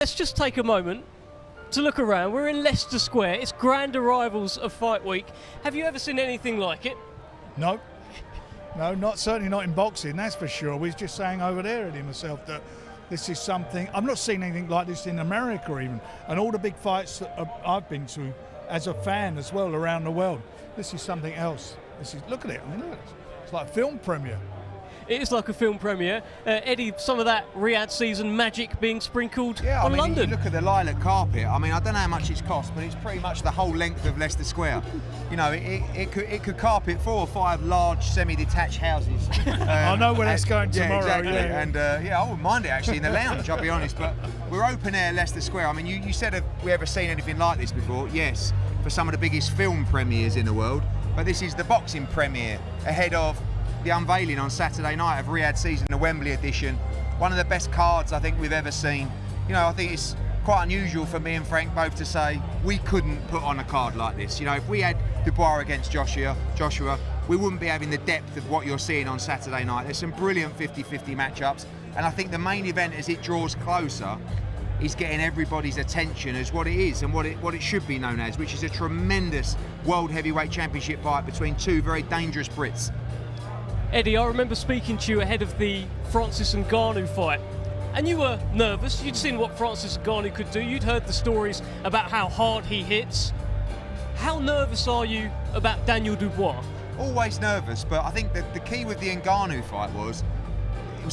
Let's just take a moment to look around. We're in Leicester Square. It's grand arrivals of Fight Week. Have you ever seen anything like it? No, certainly not in boxing, that's for sure. We was just saying over there, Eddie and myself, that this is something, I've not seen anything like this in America even, and all the big fights that I've been to as a fan as well around the world. This is something else. Look at it, I mean, look, it's like a film premiere. It is like a film premiere. Eddie, some of that Riyadh season magic being sprinkled on London. You look at the Lilac Carpet. I mean, I don't know how much it's cost, but it's pretty much the whole length of Leicester Square. You know, it could carpet 4 or 5 large semi-detached houses. I know where that's going tomorrow. Yeah, exactly. Yeah. And I wouldn't mind it actually in the lounge, I'll be honest. But we're open air Leicester Square. I mean, you said, have we ever seen anything like this before? Yes, for some of the biggest film premieres in the world. But this is the boxing premiere ahead of the unveiling on Saturday night of Riyadh season, the Wembley edition. One of the best cards I think we've ever seen. You know, I think it's quite unusual for me and Frank both to say we couldn't put on a card like this. You know, if we had Dubois against Joshua, we wouldn't be having the depth of what you're seeing on Saturday night. There's some brilliant 50-50 matchups, and I think the main event, as it draws closer, is getting everybody's attention as what it is and what it should be known as, which is a tremendous World Heavyweight Championship fight between two very dangerous Brits. Eddie, I remember speaking to you ahead of the Francis and Ngannou fight, and you were nervous. You'd seen what Francis and Ngannou could do. You'd heard the stories about how hard he hits. How nervous are you about Daniel Dubois? Always nervous, but I think that the key with the Ngannou fight was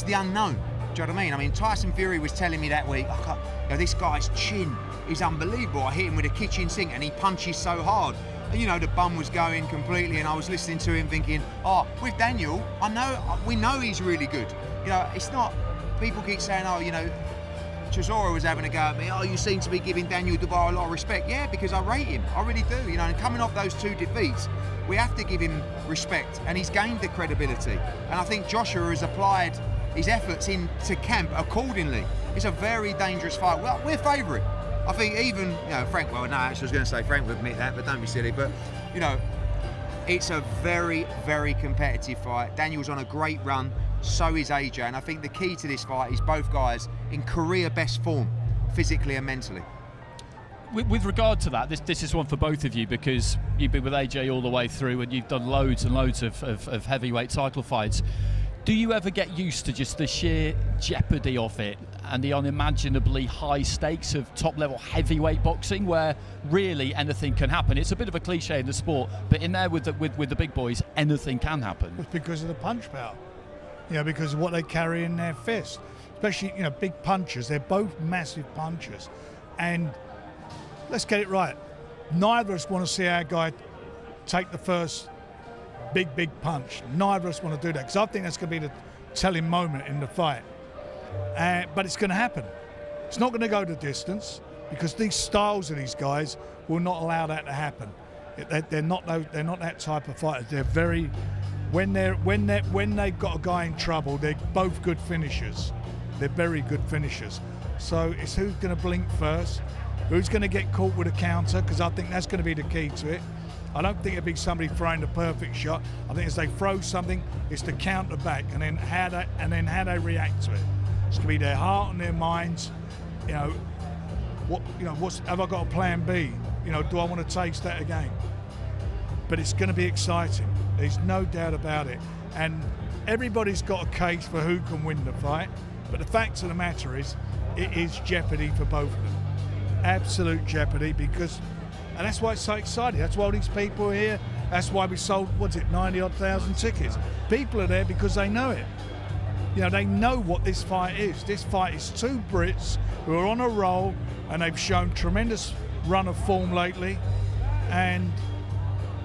the unknown. Do you know what I mean? I mean, Tyson Fury was telling me that week, this guy's chin is unbelievable. I hit him with a kitchen sink and he punches so hard. And, you know, the bum was going completely, and I was listening to him thinking, with Daniel, we know he's really good. You know, it's not, people keep saying, Chisora was having a go at me, you seem to be giving Daniel Dubois a lot of respect. Yeah, because I rate him, I really do, you know, and coming off those 2 defeats, we have to give him respect, and he's gained the credibility. And I think Joshua has applied his efforts into camp accordingly. It's a very dangerous fight. Well, we're favourite. I think even, Frank, I was going to say Frank would admit that, but don't be silly. But, it's a very, very competitive fight. Daniel's on a great run, so is AJ. And I think the key to this fight is both guys in career best form, physically and mentally. With regard to that, this is one for both of you, because you've been with AJ all the way through and you've done loads and loads of heavyweight title fights. Do you ever get used to just the sheer jeopardy of it and the unimaginably high stakes of top-level heavyweight boxing, where really anything can happen? It's a bit of a cliche in the sport, but in there with the big boys, anything can happen. It's because of the punch power, because of what they carry in their fist. Especially, big punchers. They're both massive punchers. And let's get it right. Neither of us want to see our guy take the first big punch. Neither of us want to do that, because I think that's going to be the telling moment in the fight. But it's going to happen. It's not going to go the distance, because these styles of these guys will not allow that to happen. They're not that type of fighter. They're very, when they've got a guy in trouble, they're both good finishers. They're very good finishers. So it's who's going to blink first, who's going to get caught with a counter, because I think that's going to be the key to it. I don't think it'd be somebody throwing the perfect shot. I think as they throw something, it's the counter back, and then how they react to it. It's going to be their heart and their minds. Have I got a plan B? Do I want to taste that again? But it's going to be exciting. There's no doubt about it. And everybody's got a case for who can win the fight. But the fact of the matter is, it is jeopardy for both of them. Absolute jeopardy, and that's why it's so exciting. That's why all these people are here. That's why we sold, 90,000 tickets. People are there because they know it. They know what this fight is. This fight is 2 Brits who are on a roll, and they've shown tremendous run of form lately, and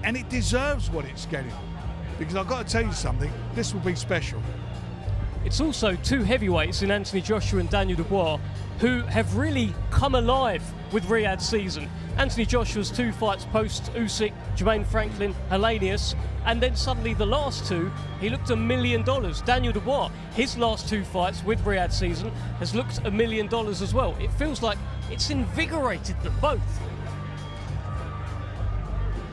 it deserves what it's getting. Because I've got to tell you something, this will be special. It's also 2 heavyweights in Anthony Joshua and Daniel Dubois who have really come alive with Riyadh season. Anthony Joshua's 2 fights post Usyk, Jermaine Franklin, Helenius, and then suddenly the last 2, he looked $1 million. Daniel Dubois, his last 2 fights with Riyadh season has looked $1 million as well. It feels like it's invigorated them both.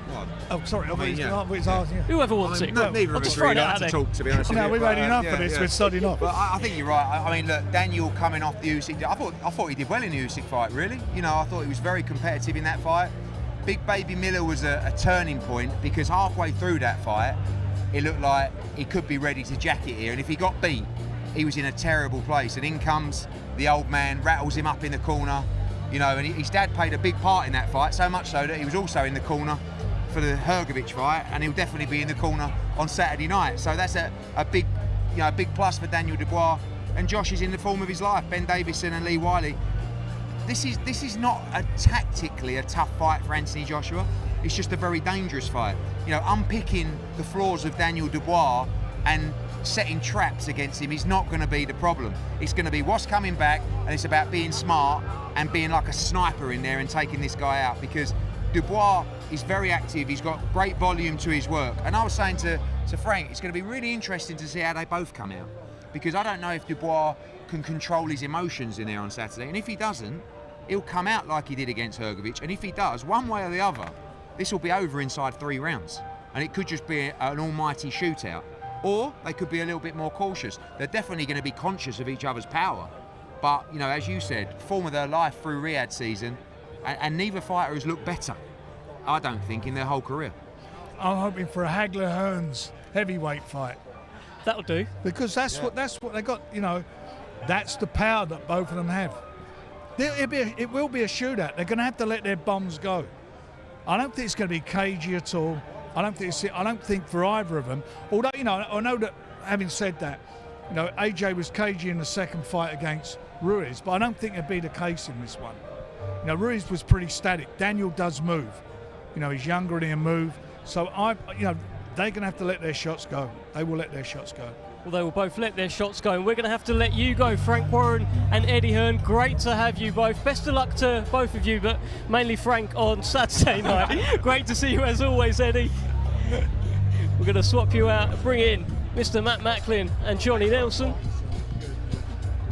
Well, Oh, sorry. I mean, yeah. Whoever wants it. Neither I'll of just us throw really it like out to there. talk, to be honest with you. No, we've but, had enough of this. We're starting off. But I think you're right. I mean, look, Daniel coming off the Usyk, I thought he did well in the Usyk fight, really. You know, I thought he was very competitive in that fight. Big Baby Miller was a turning point because halfway through that fight, it looked like he could be ready to jack it here. And if he got beat, he was in a terrible place. And in comes the old man, rattles him up in the corner. You know, and his dad played a big part in that fight, so much so that he was also in the corner for the Hrgovic fight, and he'll definitely be in the corner on Saturday night. So that's a big, a big plus for Daniel Dubois. And Josh is in the form of his life. Ben Davison and Lee Wiley. This is not tactically a tough fight for Anthony Joshua. It's just a very dangerous fight. You know, unpicking the flaws of Daniel Dubois and setting traps against him is not going to be the problem. It's going to be what's coming back, and it's about being smart and being like a sniper in there and taking this guy out, because Dubois is very active. He's got great volume to his work. And I was saying to Frank, it's going to be really interesting to see how they both come out, because I don't know if Dubois can control his emotions in there on Saturday. And if he doesn't, he'll come out like he did against Hrgovic. And if he does, one way or the other, this will be over inside 3 rounds. And it could just be an almighty shootout. Or they could be a little bit more cautious. They're definitely going to be conscious of each other's power. But, you know, as you said, form of their life through Riyadh season, and neither fighter has looked better, I don't think, in their whole career. I'm hoping for a Hagler-Hearns heavyweight fight. That'll do. Because that's what they got, you know, that's the power that both of them have. It will be a shootout. They're going to have to let their bombs go. I don't think it's going to be cagey at all. I don't think for either of them. Although, you know, I know that, having said that, you know, AJ was cagey in the second fight against Ruiz, but I don't think it'd be the case in this one. You know, Ruiz was pretty static. Daniel does move. You know, he's younger and he'll move. So they're going to have to let their shots go. They will let their shots go. Well, they will both let their shots go, and we're going to have to let you go, Frank Warren and Eddie Hearn. Great to have you both. Best of luck to both of you, but mainly Frank on Saturday night. Great to see you as always, Eddie. We're going to swap you out, bring in Mr. Matt Macklin and Johnny Nelson.